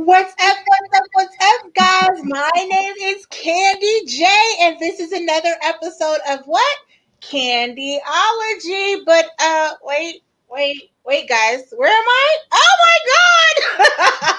What's up, what's up, guys? My name is Candy J, and this is another episode of what? Candyology. But wait, guys, where am I? Oh my god!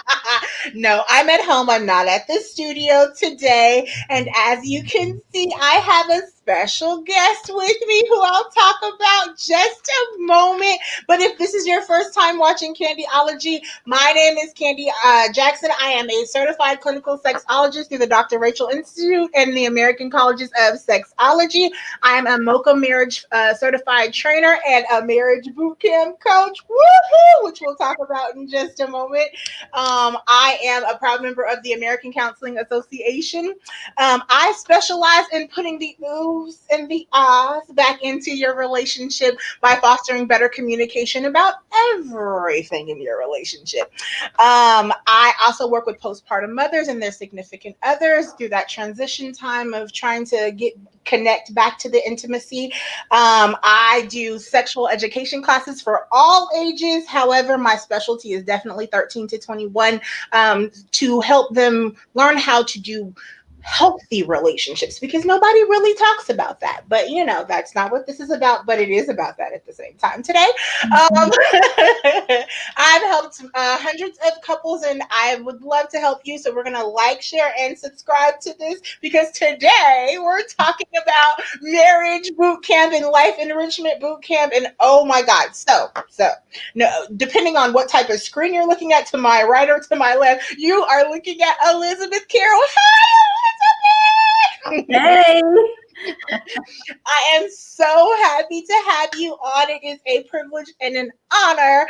No, I'm at home. I'm not at the studio today. And as you can see, I have a special guest with me who I'll talk about just a moment. But if this is your first time watching Candyology, my name is Candy Jackson. I am a certified clinical sexologist through the Dr. Rachel Institute and the American Colleges of Sexology. I am a MOCA marriage certified trainer and a marriage boot camp coach, woohoo, which we'll talk about in just a moment. I am a proud member of the American Counseling Association. I specialize in putting the oohs and the ahs back into your relationship by fostering better communication about everything in your relationship. I also work with postpartum mothers and their significant others through that transition time of trying to connect back to the intimacy. I do sexual education classes for all ages. However, my specialty is definitely 13 to 21 to help them learn how to do healthy relationships, because nobody really talks about that. But that's not what this is about, but it is about that at the same time today. I've helped hundreds of couples, and I would love to help you. So we're gonna like, share, and subscribe to this, because today we're talking about marriage boot camp and life enrichment boot camp. And oh my god, so no, depending on what type of screen you're looking at, to my right or to my left, you are looking at Elizabeth Carroll. Hi, Elizabeth! Hey! I am so happy to have you on. It is a privilege and an honor.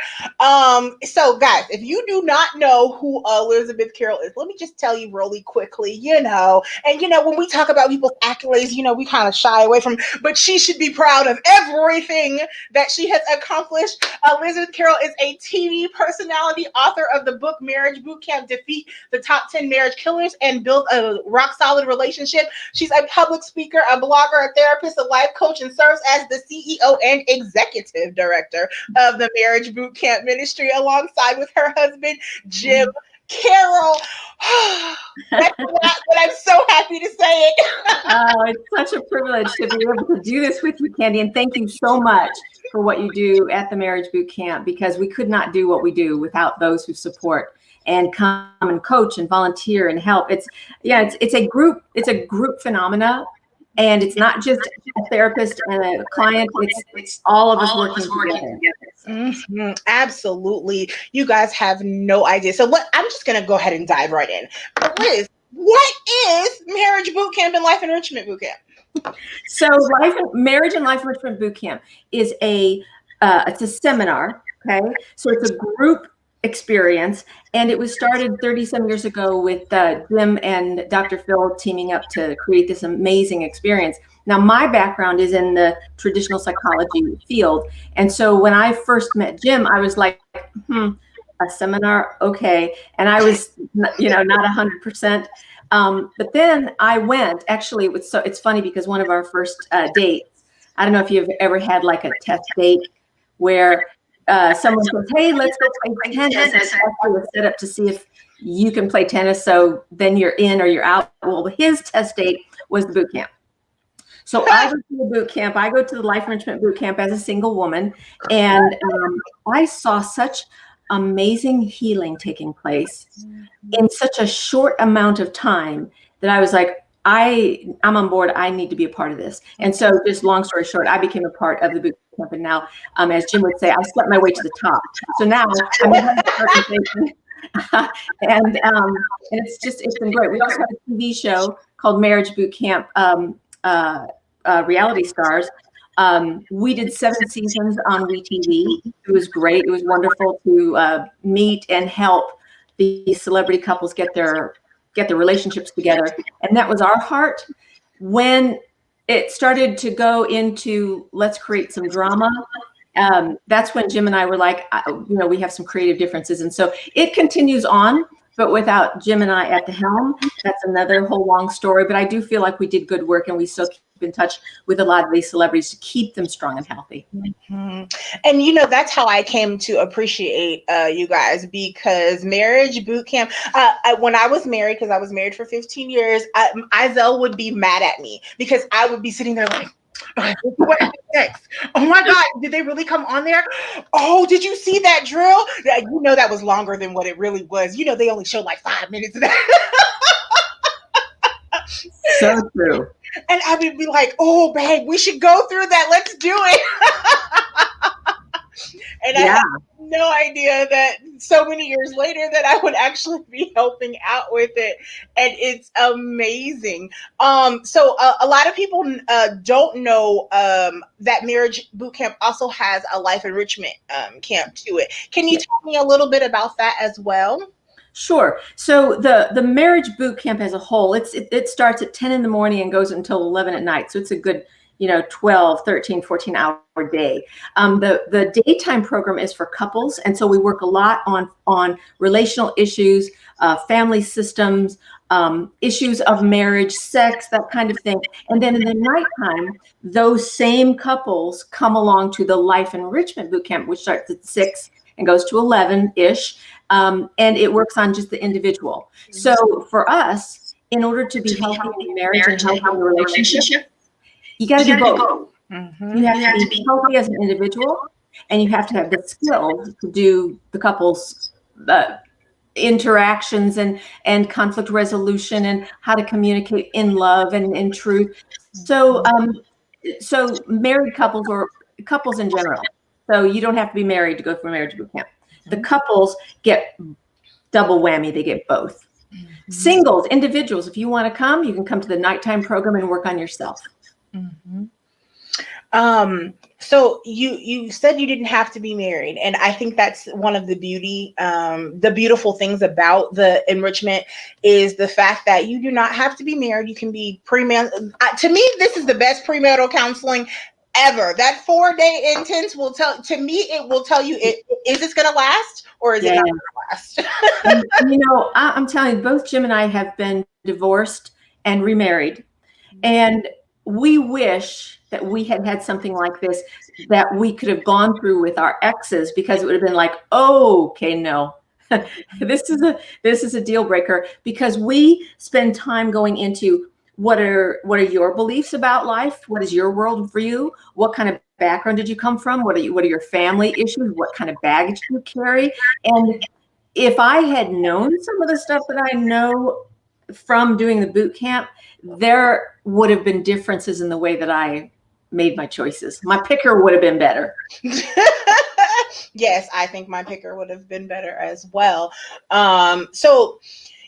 So guys, if you do not know who Elizabeth Carroll is, let me just tell you really quickly, and when we talk about people's accolades, we kind of shy away from, but she should be proud of everything that she has accomplished. Elizabeth Carroll is a TV personality, author of the book Marriage Boot Camp: Defeat the Top 10 Marriage Killers and Build a Rock Solid Relationship. She's a public speaker, a blogger, a therapist, a life coach, and serves as the CEO and executive director of the Marriage Boot Camp Ministry, alongside with her husband, Jim Carroll. That's a lot, but I'm so happy to say it. Oh, it's such a privilege to be able to do this with you, Candy, and thank you so much for what you do at the Marriage Boot Camp, because we could not do what we do without those who support and come and coach and volunteer and help. It's a group phenomena. And it's not just a therapist and a client, it's all of us working together. Mm-hmm. Absolutely. You guys have no idea. So I'm just going to go ahead and dive right in. But Liz, what is Marriage Boot Camp and Life Enrichment Boot Camp? So Marriage and Life Enrichment Boot Camp is it's a seminar, okay? So it's a group experience, and it was started 30-some years ago with Jim and Dr. Phil teaming up to create this amazing experience. Now, my background is in the traditional psychology field, and so when I first met Jim, I was like, a seminar, okay, and I was, not 100%. But then I went. Actually, it's funny because one of our first dates, I don't know if you've ever had like a test date where someone says, hey, let's go play tennis. It's actually a setup to see if you can play tennis. So then you're in or you're out. Well, his test date was the boot camp. So I go to the boot camp. I go to the Life Enrichment Boot Camp as a single woman. And I saw such amazing healing taking place in such a short amount of time that I was like, I'm on board. I need to be a part of this. And so just long story short, I became a part of the boot camp. And now, as Jim would say, I slept my way to the top. So now I'm in the and it's been great. We also have a TV show called Marriage Boot Camp Reality Stars. We did 7 seasons on WeTV. It was great. It was wonderful to meet and help the celebrity couples get their relationships together. And that was our heart. When it started to go into, let's create some drama, that's when Jim and I were like, we have some creative differences. And so it continues on, but without Jim and I at the helm, that's another whole long story. But I do feel like we did good work, and we still keep in touch with a lot of these celebrities to keep them strong and healthy. Mhm. And that's how I came to appreciate you guys, because marriage boot camp. When I was married, because I was married for 15 years, Izell would be mad at me because I would be sitting there like, what next? Oh my God, did they really come on there? Oh, did you see that drill? Yeah, that was longer than what it really was. They only showed like 5 minutes of that. So true. And I would be like, oh, babe, we should go through that. Let's do it. And I Yeah. had no idea that so many years later that I would actually be helping out with it. And it's amazing. So a lot of people don't know that marriage boot camp also has a life enrichment camp to it. Can you tell me a little bit about that as well? Sure. So the marriage boot camp as a whole, it starts at 10 in the morning and goes until 11 at night. So it's a good, 12, 13, 14 hour day. The daytime program is for couples. And so we work a lot on relational issues, family systems, issues of marriage, sex, that kind of thing. And then in the nighttime, those same couples come along to the life enrichment boot camp, which starts at 6 and goes to 11-ish. And it works on just the individual. So for us, in order to be healthy in marriage and healthy in a relationship, you got to do both. Mm-hmm. You have to be healthy as an individual, and you have to have the skills to do the couple's interactions and conflict resolution and how to communicate in love and in truth. So, so married couples or couples in general. So you don't have to be married to go through a marriage boot camp. The couples get double whammy. They get both. Mm-hmm. Singles, individuals, if you want to come, you can come to the nighttime program and work on yourself. Mm-hmm. So you said you didn't have to be married, and I think that's one of the beautiful things about the enrichment is the fact that you do not have to be married. You can be premarital. To me, this is the best premarital counseling ever. That 4-day intense will tell you, is this going to last or is it not going to last? I'm telling you, both Jim and I have been divorced and remarried, and we wish that we had had something like this that we could have gone through with our exes, because it would have been like, oh, okay, no, this is a deal breaker, because we spend time going into what are your beliefs about life? What is your worldview? What kind of background did you come from? What are your family issues? What kind of baggage do you carry? And if I had known some of the stuff that I know from doing the boot camp, there would have been differences in the way that I made my choices. My picker would have been better. Yes, I think my picker would have been better as well. So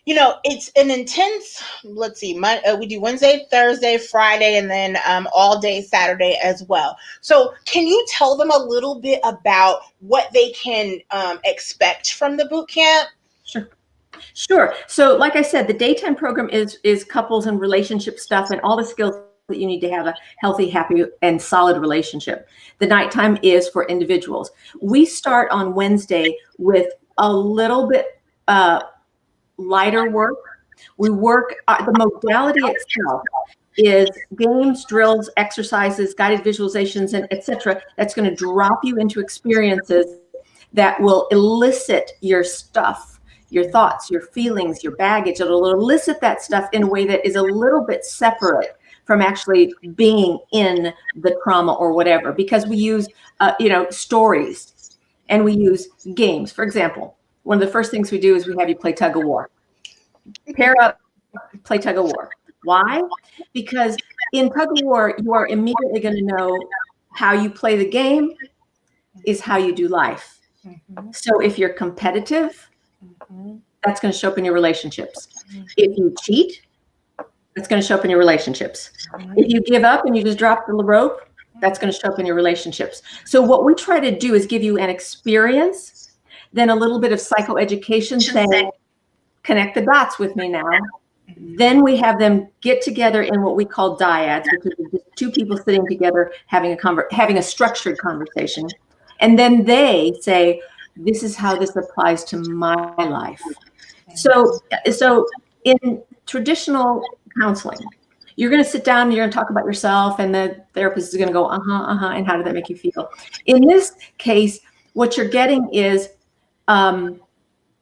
it's an intense, let's see, we do Wednesday, Thursday, Friday, and then all day Saturday as well. So can you tell them a little bit about what they can expect from the boot camp? Sure. So like I said, the daytime program is couples and relationship stuff and all the skills that you need to have a healthy, happy, and solid relationship. The nighttime is for individuals. We start on Wednesday with a little bit lighter work. We work, the modality itself is games, drills, exercises, guided visualizations, and etc. That's going to drop you into experiences that will elicit your stuff, your thoughts, your feelings, your baggage. It'll elicit that stuff in a way that is a little bit separate from actually being in the trauma or whatever, because we use, stories and we use games. For example, one of the first things we do is we have you play tug of war. Pair up, play tug of war. Why? Because in tug of war, you are immediately going to know how you play the game is how you do life. Mm-hmm. So if you're competitive, mm-hmm. that's going to show up in your relationships. Mm-hmm. If you cheat, that's going to show up in your relationships. Mm-hmm. If you give up and you just drop the rope, that's going to show up in your relationships. So what we try to do is give you an experience, then a little bit of psychoeducation, saying, connect the dots with me now. Then we have them get together in what we call dyads, which is just two people sitting together having a structured conversation. And then they say, this is how this applies to my life. So in traditional counseling, You're going to sit down and you're going to talk about yourself, and the therapist is going to go, and how did that make you feel? In this case, what you're getting is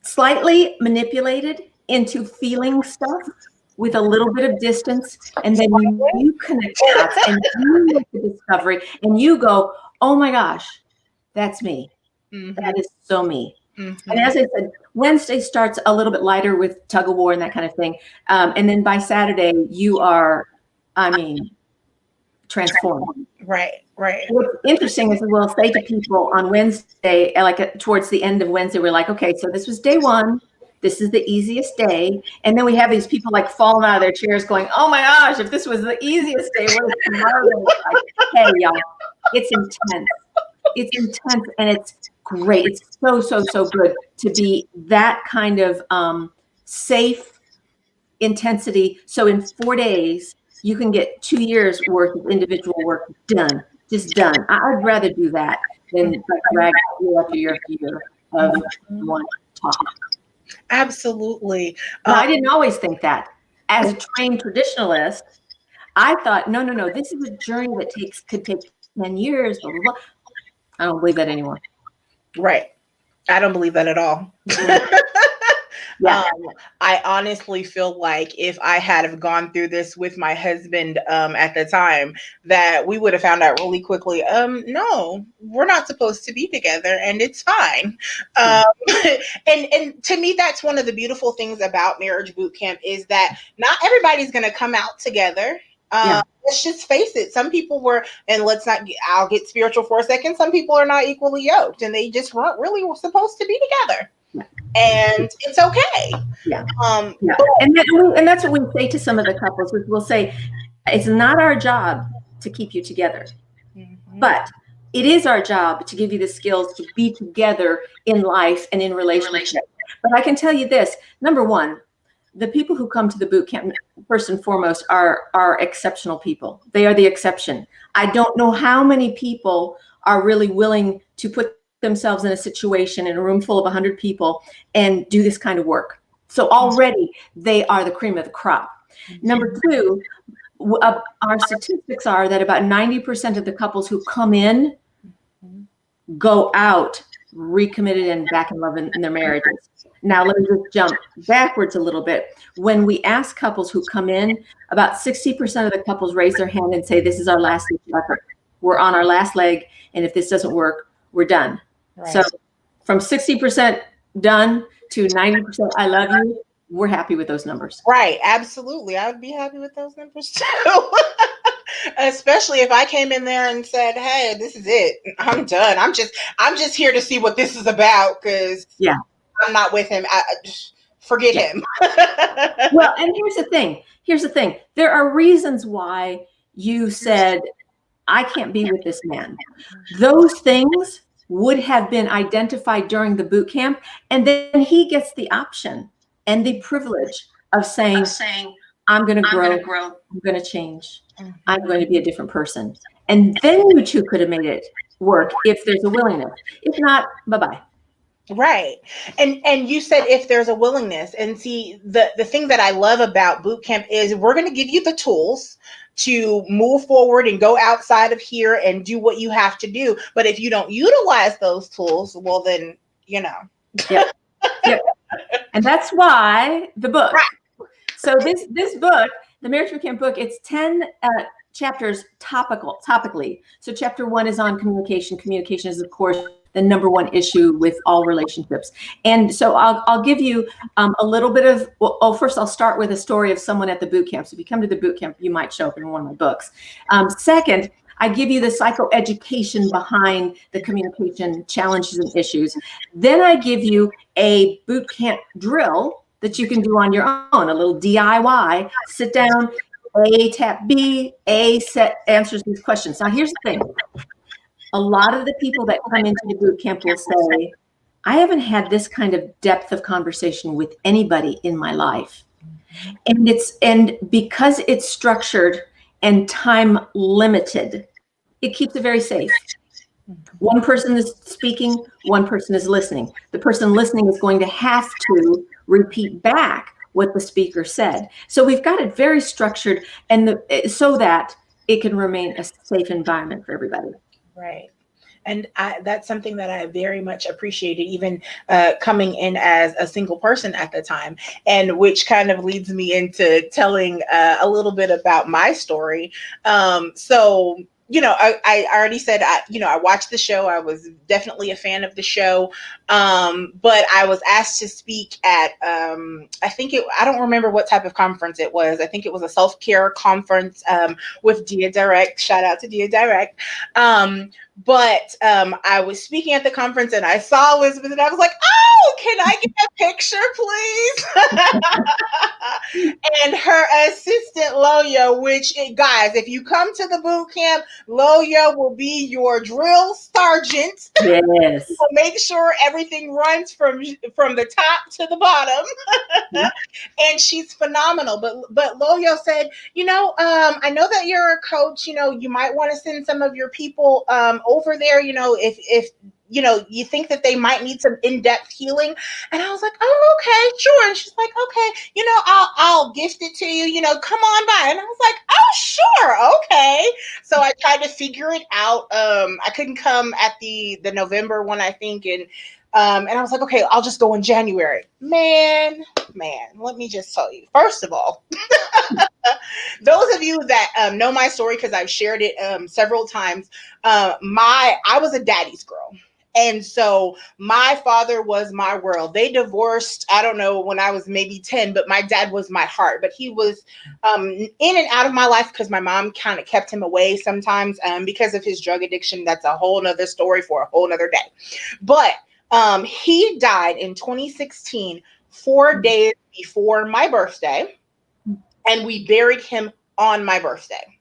slightly manipulated into feeling stuff with a little bit of distance, and then you connect dots and you make the discovery, and you go, oh my gosh, that's me. That is so me. And as I said, Wednesday starts a little bit lighter with tug of war and that kind of thing. And then by Saturday, you are, transformed. Right. What's interesting is we'll say to people on Wednesday, like towards the end of Wednesday, we're like, okay, so this was day one. This is the easiest day. And then we have these people like falling out of their chairs going, oh my gosh, if this was the easiest day, what is tomorrow going to look like? Hey, y'all, it's intense. It's intense and it's great. It's so good to be that kind of safe intensity. So in 4 days, you can get 2 years worth of individual work done, just done. I'd rather do that than drag year after year after year of one talk. Absolutely. Now, I didn't always think that. As a trained traditionalist, I thought, no, this is a journey that could take 10 years, blah, blah, blah. I don't believe that anymore. Right. I don't believe that at all. Yeah. I honestly feel like if I had have gone through this with my husband at the time, that we would have found out really quickly, no, we're not supposed to be together and it's fine. And to me, that's one of the beautiful things about marriage boot camp is that not everybody's going to come out together. Let's just face it. Some people were, and I'll get spiritual for a second. Some people are not equally yoked and they just weren't really supposed to be together. And it's okay. And that's what we say to some of the couples. We'll say, it's not our job to keep you together, but it is our job to give you the skills to be together in life and in relationship. But I can tell you this, number one, the people who come to the boot camp, first and foremost, are exceptional people. They are the exception. I don't know how many people are really willing to put themselves in a situation in a room full of 100 people and do this kind of work. So already they are the cream of the crop. Number two, our statistics are that about 90% of the couples who come in go out recommitted and back in love in their marriages. Now, let me just jump backwards a little bit. When we ask couples who come in, about 60% of the couples raise their hand and say, this is our last effort. We're on our last leg, and if this doesn't work, we're done. Right. So from 60% done to 90% I love you, we're happy with those numbers. Right. Absolutely. I would be happy with those numbers too. Especially if I came in there and said, hey, this is it. I'm done. I'm just here to see what this is about because I'm not with him. Forget him. Well, and here's the thing. There are reasons why you said, I can't be with this man. Those things would have been identified during the boot camp. And then he gets the option and the privilege of saying I'm going to grow. I'm going to change. I'm going to be a different person. And then you two could have made it work if there's a willingness. If not, bye-bye. Right. And you said if there's a willingness. And see, the thing that I love about boot camp is we're going to give you the tools to move forward and go outside of here and do what you have to do. But if you don't utilize those tools, well, then, Yep. And that's why the book. Right. So this book, the Marriage Boot Camp book, it's 10 chapters topically. So chapter 1 is on communication. Communication is, of course, the number one issue with all relationships. And so I'll give you a little bit of, first I'll start with a story of someone at the boot camp. So if you come to the boot camp, you might show up in one of my books. Second, I give you the psychoeducation behind the communication challenges and issues. Then I give you a boot camp drill that you can do on your own, a little DIY, sit down, A, tap B, A, set answers these questions. Now here's the thing. A lot of the people that come into the boot camp will say, I haven't had this kind of depth of conversation with anybody in my life. And because it's structured and time limited, it keeps it very safe. One person is speaking, one person is listening. The person listening is going to have to repeat back what the speaker said. So we've got it very structured, and so that it can remain a safe environment for everybody. Right. And that's something that I very much appreciated, even coming in as a single person at the time, and which kind of leads me into telling a little bit about my story. So, I already said, I watched the show. I was definitely a fan of the show. But I was asked to speak at, I don't remember what type of conference it was. I think it was a self-care conference with Dia Direct. Shout out to Dia Direct. But I was speaking at the conference and I saw Elizabeth and I was like, oh, can I get a picture, please? And her assistant, Loya, which, guys, if you come to the boot camp, Loya will be your drill sergeant. Yes. Will make sure everything runs from the top to the bottom. And she's phenomenal. But Loyo said, I know that you're a coach. You might want to send some of your people over there. If you think that they might need some in-depth healing. And I was like, oh, okay, sure. And she's like, okay, I'll gift it to you. Come on by. And I was like, oh, sure, okay. So I tried to figure it out. I couldn't come at the November one, I think, and I was like, okay, I'll just go in January. Man, let me just tell you. First of all, those of you that know my story, because I've shared it several times, I was a daddy's girl. And so my father was my world. They divorced, I don't know, when I was maybe 10, but my dad was my heart. But he was in and out of my life because my mom kind of kept him away sometimes because of his drug addiction. That's a whole nother story for a whole nother day. But he died in 2016, 4 days before my birthday, and we buried him on my birthday.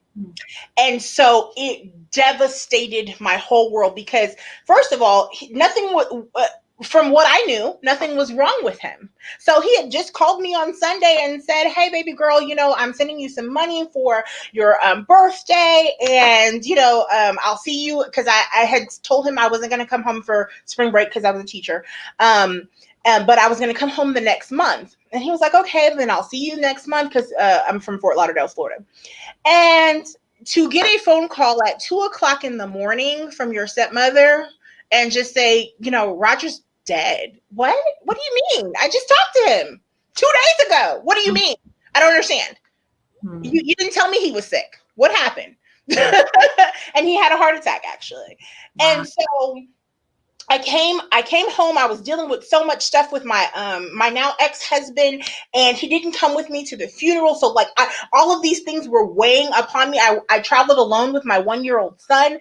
And so it devastated my whole world because, first of all, from what I knew, nothing was wrong with him. So he had just called me on Sunday and said, hey, baby girl, I'm sending you some money for your birthday. And, I'll see you, because I had told him I wasn't going to come home for spring break because I was a teacher. But I was going to come home the next month. And he was like, okay, then I'll see you next month, because I'm from Fort Lauderdale, Florida. And to get a phone call at 2:00 in the morning from your stepmother and just say, Roger's dead. What? What do you mean? I just talked to him 2 days ago. What do you mean? I don't understand. You didn't tell me he was sick. What happened? And he had a heart attack, actually. Wow. And so I came home. I was dealing with so much stuff with my my now ex-husband, and he didn't come with me to the funeral. So all of these things were weighing upon me. I traveled alone with my 1-year-old son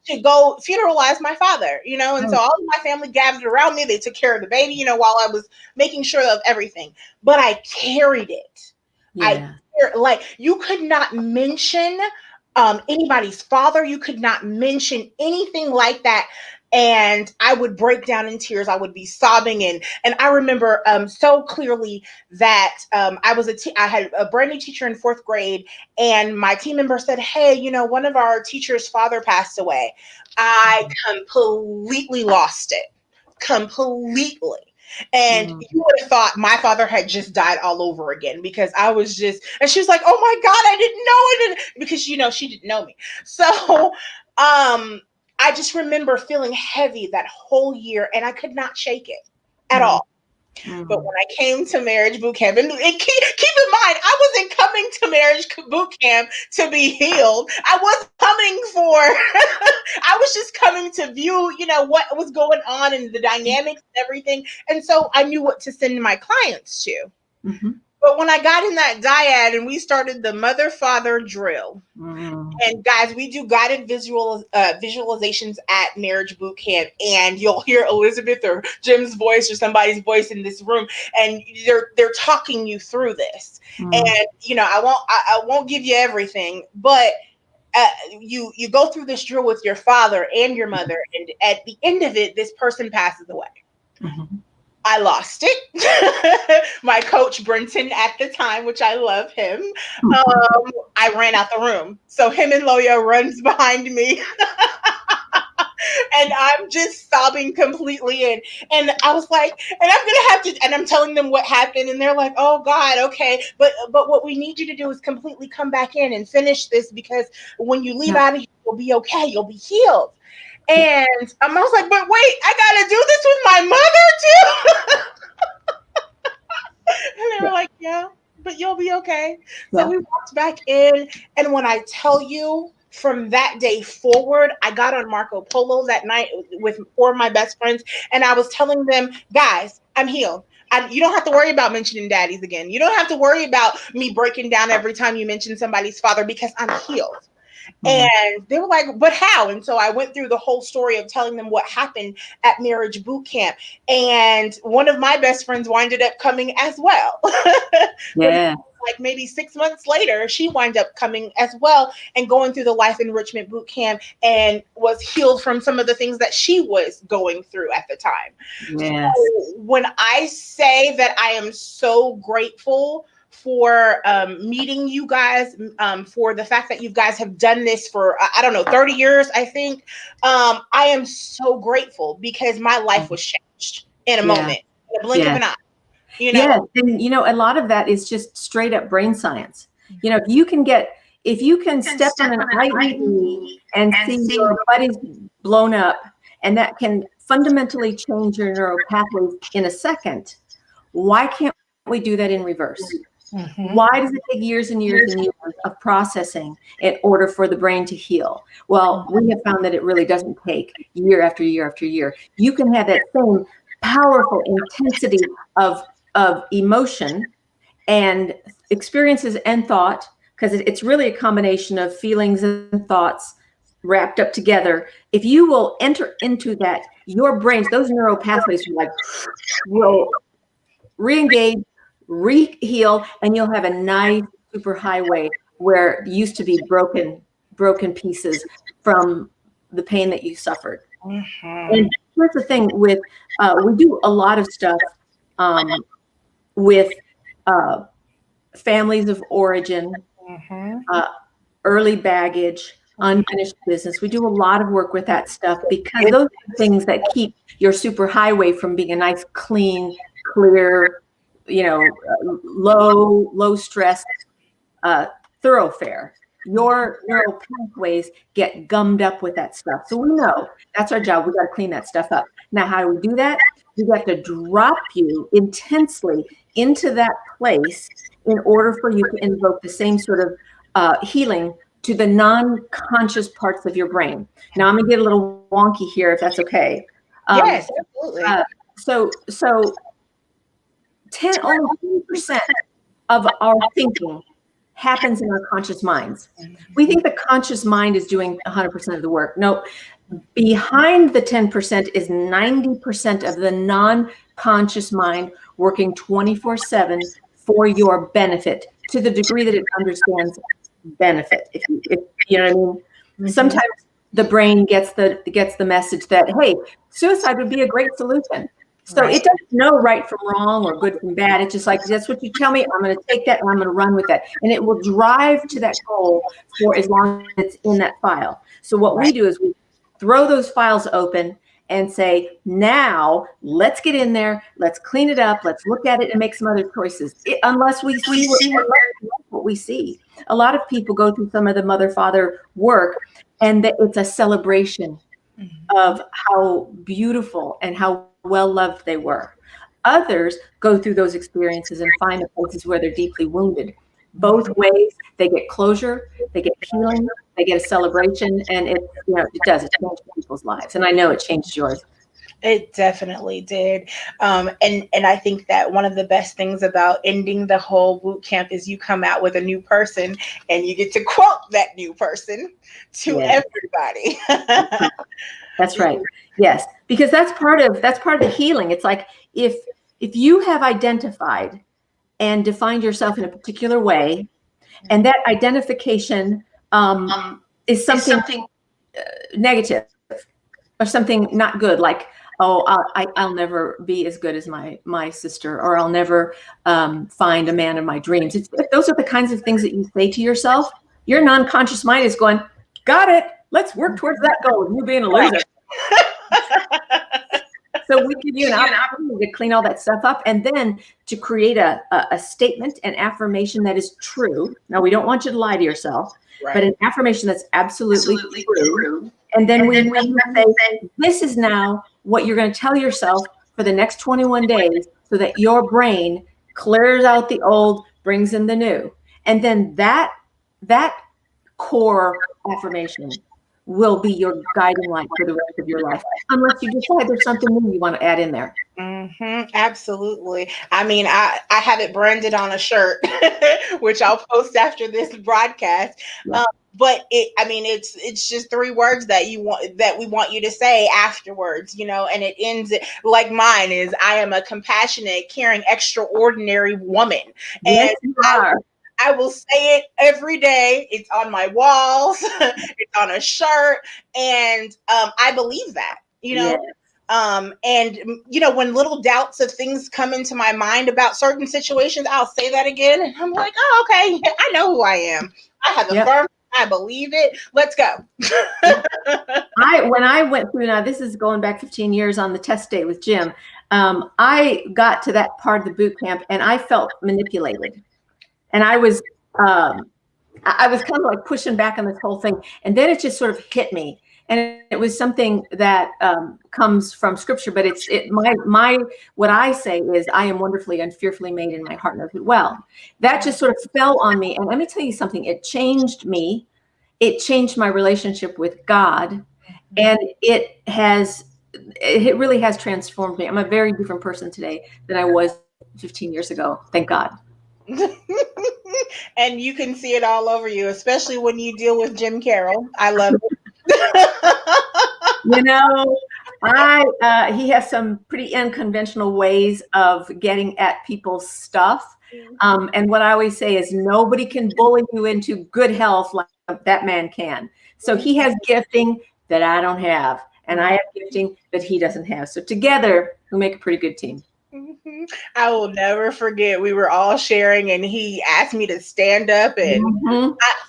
to go funeralize my father, and so all of my family gathered around me. They took care of the baby, while I was making sure of everything. But I carried it. Yeah. You could not mention anybody's father. You could not mention anything like that. And I would break down in tears. I would be sobbing. And I remember so clearly that I had a brand new teacher in 4th grade, and my team member said, hey, one of our teachers' father passed away. I completely lost it. Completely. And you would have thought my father had just died all over again, because I was just, and she was like, oh my God, I didn't know it. Because, she didn't know me. So, I just remember feeling heavy that whole year, and I could not shake it at all. But when I came to marriage boot camp, and keep in mind, I wasn't coming to marriage boot camp to be healed. I was coming I was just coming to view, what was going on and the dynamics and everything. And so I knew what to send my clients to. But when I got in that dyad and we started the mother-father drill, and guys, we do guided visualizations at marriage boot camp, and you'll hear Elizabeth or Jim's voice or somebody's voice in this room, and they're talking you through this. And I won't give you everything, but you go through this drill with your father and your mother, and at the end of it, this person passes away. I lost it. My coach, Brenton, at the time, which I love him, I ran out the room. So him and Loya runs behind me. And I'm just sobbing completely. And I was like, and I'm gonna have to, and I'm telling them what happened, and they're like, oh God, okay, but what we need you to do is completely come back in and finish this, because when you leave Yeah. out of here, you'll be okay, you'll be healed. And I was like, but wait, I gotta do this with my mother too. And they were like, yeah, but you'll be okay. So Yeah. we walked back in. And when I tell you, from that day forward, I got on Marco Polo that night with 4 of my best friends. And I was telling them, guys, I'm healed. You don't have to worry about mentioning daddies again. You don't have to worry about me breaking down every time you mention somebody's father, because I'm healed. Mhm. And they were like, but how? And so I went through the whole story of telling them what happened at marriage boot camp. And one of my best friends winded up coming as well. But Yeah. like maybe 6 months later, she wound up coming as well and going through the life enrichment boot camp and was healed from some of the things that she was going through at the time. Yes. So when I say that I am so grateful for meeting you guys, for the fact that you guys have done this for, I don't know, 30 years, I think. I am so grateful, because my life was changed in a Yeah. moment, in a blink of Yeah. an eye, you Yeah. know? And, a lot of that is just straight up brain science. If you can step on an IED and see your body's blown up, and that can fundamentally change your neural pathways in a second, why can't we do that in reverse? Mhm. Why does it take years and years and years of processing in order for the brain to heal? Well, we have found that it really doesn't take year after year after year. You can have that same powerful intensity of emotion and experiences and thought, because it's really a combination of feelings and thoughts wrapped up together. If you will enter into that, your brains, those neural pathways will re-engage, re-heal, and you'll have a nice super highway where used to be broken pieces from the pain that you suffered. Mhm. And here's the thing with, we do a lot of stuff with families of origin, Mhm. early baggage, unfinished business. We do a lot of work with that stuff, because those are things that keep your super highway from being a nice, clean, clear, low stress thoroughfare. Your neural pathways get gummed up with that stuff. So we know that's our job. We got to clean that stuff up. Now, how do we do that? We have to drop you intensely into that place in order for you to invoke the same sort of healing to the non-conscious parts of your brain. Now, I'm going to get a little wonky here, if that's okay. Yes, absolutely. So only 10% of our thinking happens in our conscious minds. We think the conscious mind is doing 100% of the work. No, behind the 10% is 90% of the non-conscious mind working 24/7 for your benefit, to the degree that it understands benefit. If you know what I mean. Mhm. Sometimes the brain gets the message that, hey, suicide would be a great solution. So Right. it doesn't know right from wrong or good from bad. It's just like, that's what you tell me. I'm going to take that and I'm going to run with that. And it will drive to that goal for as long as it's in that file. So what we do is we throw those files open and say, now let's get in there. Let's clean it up. Let's look at it and make some other choices. Unless we see what we see. A lot of people go through some of the mother-father work, and that it's a celebration of how beautiful and how well loved they were. Others go through those experiences and find the places where they're deeply wounded. Both ways, they get closure, they get healing, they get a celebration, and it does. It changes people's lives, and I know it changed yours. It definitely did. And I think that one of the best things about ending the whole boot camp is you come out with a new person, and you get to quote that new person to everybody. That's right. Yes, because that's part of the healing. It's like, if you have identified and defined yourself in a particular way, and that identification is something negative or something not good, like, oh, I'll never be as good as my sister, or I'll never find a man of my dreams. If those are the kinds of things that you say to yourself, your non-conscious mind is going, got it. Let's work towards that goal of you being a loser. So we give you an opportunity to clean all that stuff up and then to create a statement, an affirmation that is true. Now, we don't want you to lie to yourself, but an affirmation that's absolutely true. And then we have to say, this is now what you're going to tell yourself for the next 21 days so that your brain clears out the old, brings in the new. And then that core affirmation will be your guiding light for the rest of your life, unless you decide there's something new you want to add in there. Absolutely. I mean, I have it branded on a shirt, which I'll post after this broadcast. Yeah. But it's just 3 words that we want you to say afterwards, and it ends like mine is, I am a compassionate, caring, extraordinary woman. Yes, And you are. I will say it every day. It's on my walls. It's on a shirt. And I believe that, Yes. And when little doubts of things come into my mind about certain situations, I'll say that again. And I'm like, oh, okay. I know who I am. I have a firm, I believe it. Let's go. When I went through, now this is going back 15 years on the test day with Jim, I got to that part of the boot camp and I felt manipulated. And I was kind of like pushing back on this whole thing. And then it just sort of hit me. And it was something that comes from scripture, but what I say is, I am wonderfully and fearfully made, and my heart knows it well. That just sort of fell on me. And let me tell you something, it changed me. It changed my relationship with God. And it really has transformed me. I'm a very different person today than I was 15 years ago. Thank God. And you can see it all over you, especially when you deal with Jim Carroll. I love it. He has some pretty unconventional ways of getting at people's stuff. And what I always say is, nobody can bully you into good health like that man can. So he has gifting that I don't have, and I have gifting that he doesn't have. So together we make a pretty good team. I will never forget, we were all sharing and he asked me to stand up, and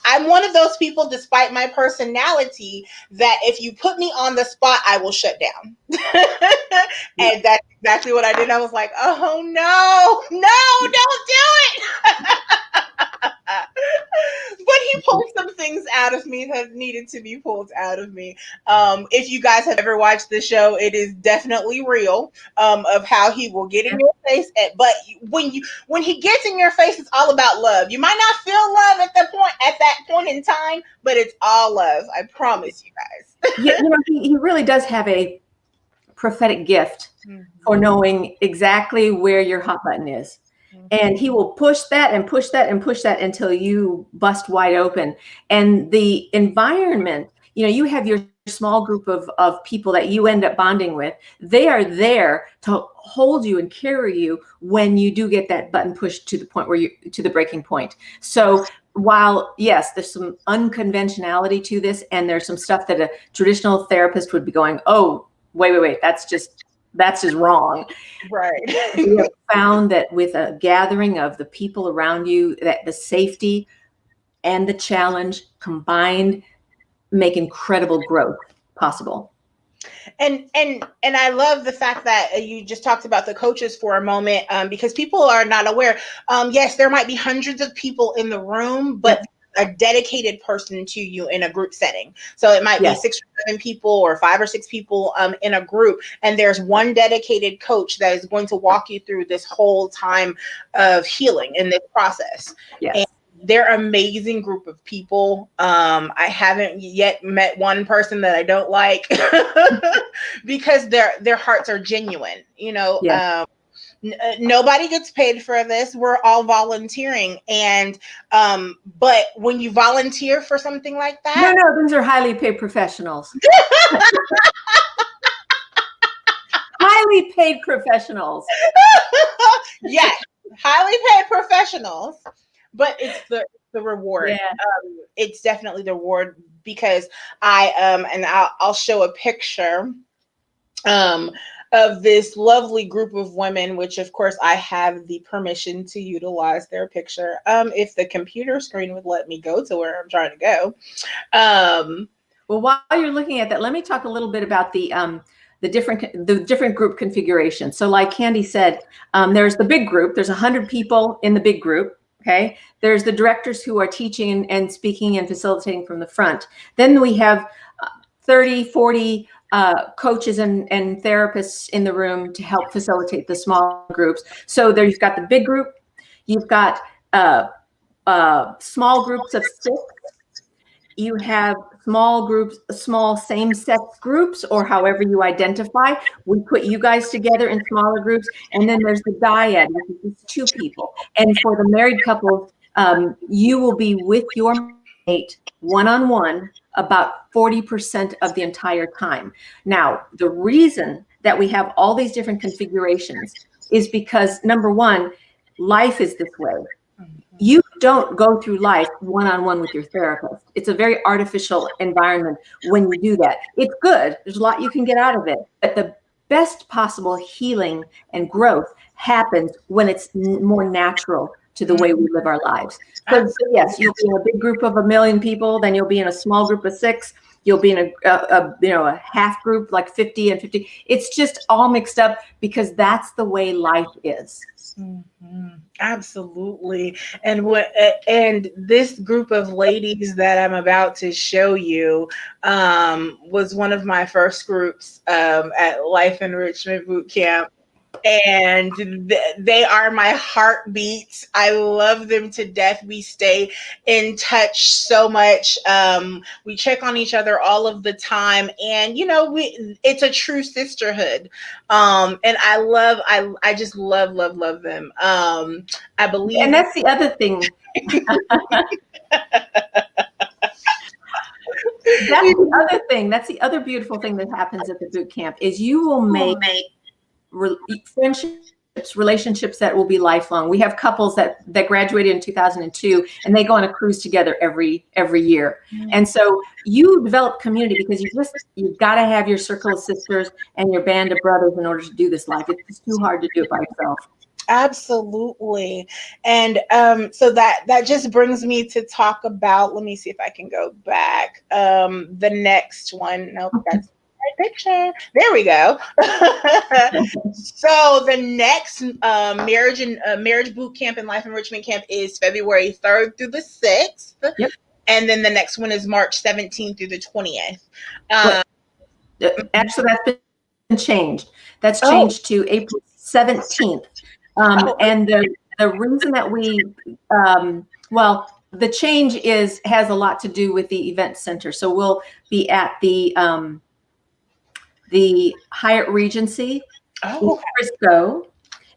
I'm one of those people, despite my personality, that if you put me on the spot, I will shut down. And that's exactly what I did. I was like, oh no, don't do it. But he pulled some things out of me that needed to be pulled out of me. If you guys have ever watched the show, it is definitely real, of how he will get in your face. But when he gets in your face, it's all about love. You might not feel love at that point in time, but it's all love. I promise you guys. Yeah, he really does have a prophetic gift for knowing exactly where your hot button is. And he will push that and push that and push that until you bust wide open. And the environment, you have your small group of people that you end up bonding with. They are there to hold you and carry you when you do get that button pushed to the point to the breaking point. So while, yes, there's some unconventionality to this, and there's some stuff that a traditional therapist would be going, oh, wait, that's just wrong. Right. We have found that with a gathering of the people around you, that the safety and the challenge combined make incredible growth possible. And I love the fact that you just talked about the coaches for a moment, because people are not aware. Yes, there might be hundreds of people in the room, but a dedicated person to you in a group setting. So it might be 6 or 7 people or 5 or 6 people in a group. And there's one dedicated coach that is going to walk you through this whole time of healing in this process. Yes. And they're an amazing group of people. I haven't yet met one person that I don't like because their hearts are genuine, nobody gets paid for this. We're all volunteering. And but when you volunteer for something like that, no, these are highly paid professionals. Highly paid professionals. Yes, highly paid professionals. But it's the reward. Yeah. It's definitely the reward, because I'll show a picture of this lovely group of women, which of course I have the permission to utilize their picture. If the computer screen would let me go to where I'm trying to go. Well, while you're looking at that, let me talk a little bit about the the different group configurations. So like Candy said, there's the big group. There's 100 people in the big group. Okay. There's the directors who are teaching and speaking and facilitating from the front. Then we have 30, 40 coaches and therapists in the room to help facilitate the small groups. So there you've got the big group. You've got small groups of 6. You have small groups, small same-sex groups, or however you identify. We put you guys together in smaller groups. And then there's the dyad, which is 2 people. And for the married couples, you will be with your mate one-on-one about 40% of the entire time. Now, the reason that we have all these different configurations is because, number one, life is this way. You don't go through life one-on-one with your therapist. It's a very artificial environment when you do that. It's good. There's a lot you can get out of it. But the best possible healing and growth happens when it's more natural to the way we live our lives. So yes, you'll be in a big group of 1 million people, then you'll be in a small group of 6. You'll be in a half group, like 50 and 50. It's just all mixed up because that's the way life is. Mm-hmm. Absolutely. And this group of ladies that I'm about to show you was one of my first groups at Life Enrichment Boot Camp. And they are my heartbeats. I love them to death. We stay in touch so much. We check on each other all of the time, and it's a true sisterhood. And I just love them. I believe, and that's the other thing. That's the other thing. That's the other beautiful thing that happens at the boot camp is you will make friendships, relationships that will be lifelong. We have couples that graduated in 2002 and they go on a cruise together every year. Mm-hmm. And so you develop community because you've got to have your circle of sisters and your band of brothers in order to do this life. It's too hard to do it by yourself. Absolutely. And so that just brings me to talk about, let me see if I can go back. The next one. Nope, that's my picture. There we go. So the next marriage boot camp and life enrichment camp is February 3rd through the 6th. Yep. And then the next one is March 17th through the 20th. Actually, that's been changed. That's changed to April 17th. And the reason that the change has a lot to do with the event center. So we'll be at the Hyatt Regency in Frisco.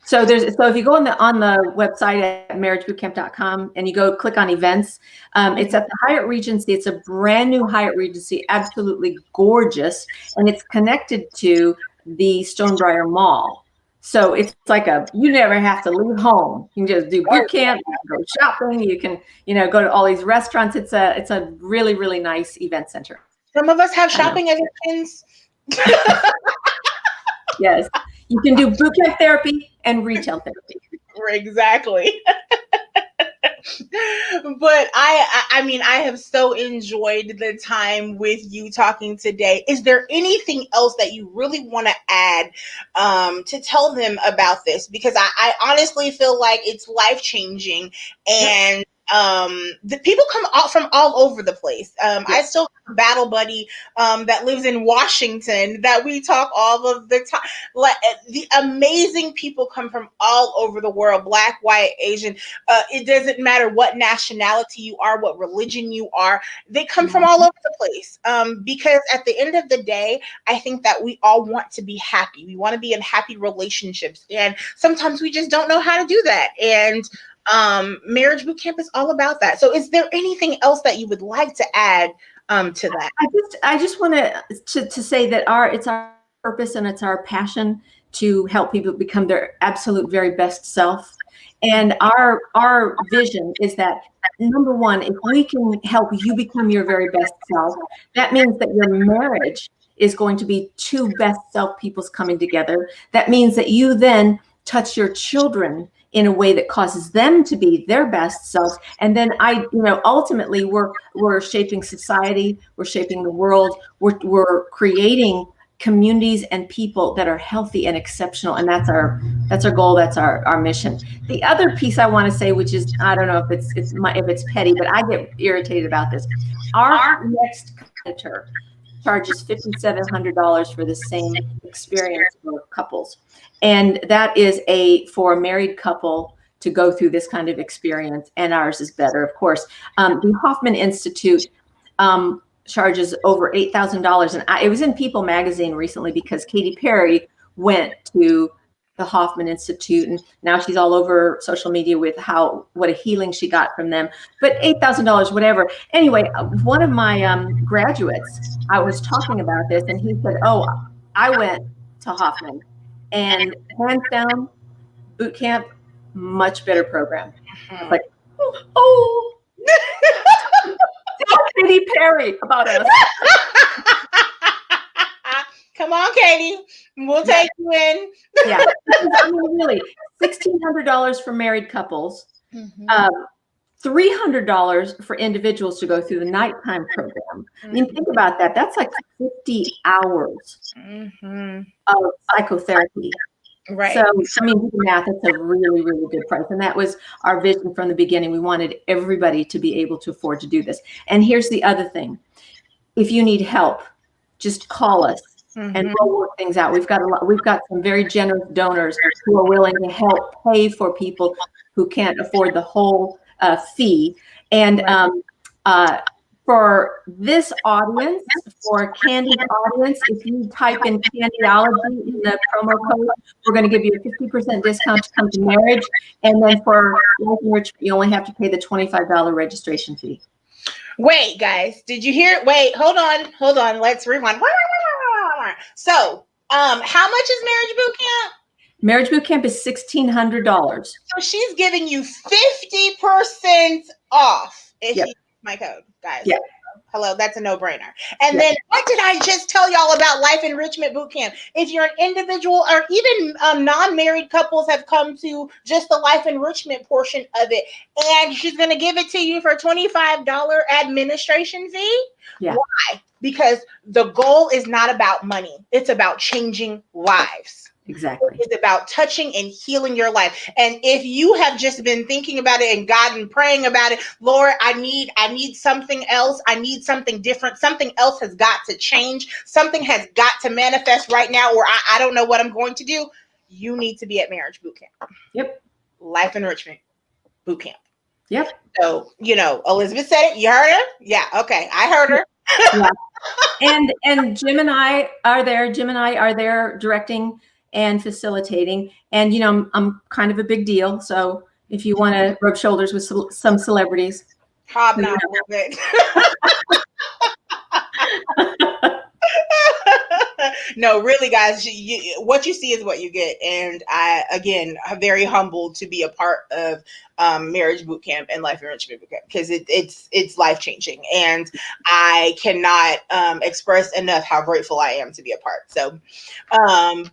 So if you go on the website at marriagebootcamp.com and you go click on events, it's at the Hyatt Regency. It's a brand new Hyatt Regency, absolutely gorgeous, and it's connected to the Stonebriar Mall. So it's like you never have to leave home. You can just do boot camp, you can go shopping, you can, go to all these restaurants. It's a really, really nice event center. Some of us have shopping addictions. Yes. You can do boot camp therapy and retail therapy. Exactly. But I have so enjoyed the time with you talking today. Is there anything else that you really want to add to tell them about this? Because I honestly feel like it's life-changing, and the people come out from all over the place. I still have a battle buddy that lives in Washington that we talk all of the time. Like, the amazing people come from all over the world, Black, white, Asian. It doesn't matter what nationality you are, what religion you are. They come from all over the place. Because at the end of the day, I think that we all want to be happy. We want to be in happy relationships. And sometimes we just don't know how to do that. And Marriage Boot Camp is all about that. So is there anything else that you would like to add to that? I just want to say that it's our purpose and it's our passion to help people become their absolute very best self. And our vision is that, number one, if we can help you become your very best self, that means that your marriage is going to be 2 best self peoples coming together. That means that you then touch your children in a way that causes them to be their best selves. And then ultimately we're shaping society, we're shaping the world, we're creating communities and people that are healthy and exceptional, and that's our goal, that's our mission. The other piece I want to say, which is, I don't know if it's petty, but I get irritated about this. Our next competitor charges $5,700 for the same experience for couples, and that is for a married couple to go through this kind of experience, and ours is better, of course. The Hoffman Institute charges over $8,000, and it was in People magazine recently because Katy Perry went to the Hoffman Institute, and now she's all over social media with what a healing she got from them. But $8,000, whatever. Anyway, one of my graduates, I was talking about this, and he said, "Oh, I went to Hoffman, and hands down, boot camp, much better program." I was like, oh. Tell Katy Perry about us. Come on, Katie. We'll take you in. Yeah. I mean, really, $1,600 for married couples, $300 for individuals to go through the nighttime program. I mean, think about that. That's like 50 hours of psychotherapy. Right. So, I mean, do the math, it's a really, really good price. And that was our vision from the beginning. We wanted everybody to be able to afford to do this. And here's the other thing. If you need help, just call us and we'll work things out. We've got some very generous donors who are willing to help pay for people who can't afford the whole fee. And for this audience, for Candy's audience, if you type in Candyology in the promo code, we're going to give you a 50% discount to come to marriage. And then for Life Enrichment, you only have to pay the $25 registration fee. Wait, guys, did you hear? Wait, hold on. Let's rewind. So, how much is Marriage Boot Camp? Marriage Boot Camp is $1,600. So she's giving you 50% off if you use my code, guys. Yeah. Hello, that's a no-brainer. And then what did I just tell y'all about Life Enrichment Boot Camp? If you're an individual or even non-married couples have come to just the Life Enrichment portion of it, and she's going to give it to you for $25 administration fee. Yeah. Why? Because the goal is not about money. It's about changing lives. Exactly. It's about touching and healing your life. And if you have just been thinking about it and God and praying about it, Lord, I need something else. I need something different. Something else has got to change. Something has got to manifest right now, or I don't know what I'm going to do. You need to be at Marriage Boot Camp. Yep. Life Enrichment Boot Camp. Yep. So, Elizabeth said it. You heard her? Yeah. Okay. I heard her. Yeah. And Jim and I are there. Jim and I are there directing and facilitating. And, I'm kind of a big deal. So if you want to rub shoulders with some celebrities. Hobnob a little bit. No, really, guys, what you see is what you get. And I, again, am very humbled to be a part of Marriage Boot Camp and Life Enrichment Boot Camp because it's life-changing. And I cannot express enough how grateful I am to be a part. So,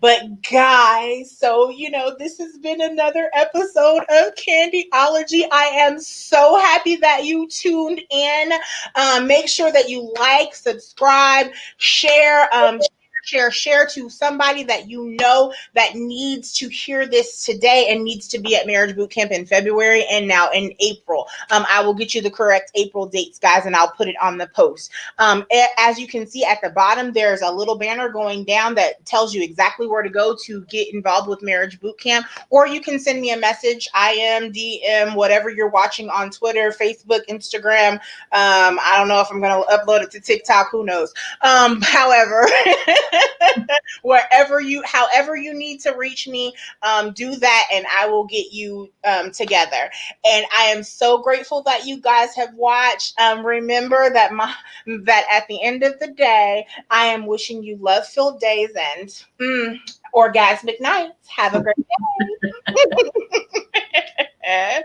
but guys, so, this has been another episode of Candyology. I am so happy that you tuned in. Make sure that you like, subscribe, share to somebody that you know that needs to hear this today and needs to be at Marriage Boot Camp in February and now in April. I will get you the correct April dates, guys, and I'll put it on the post. As you can see at the bottom, there's a little banner going down that tells you exactly where to go to get involved with Marriage Boot Camp, or you can send me a message, IM, DM, whatever you're watching on Twitter, Facebook, Instagram. I don't know if I'm going to upload it to TikTok, who knows. However, however you need to reach me, do that and I will get you together. And I am so grateful that you guys have watched. Remember that at the end of the day, I am wishing you love-filled days and orgasmic nights. Have a great day.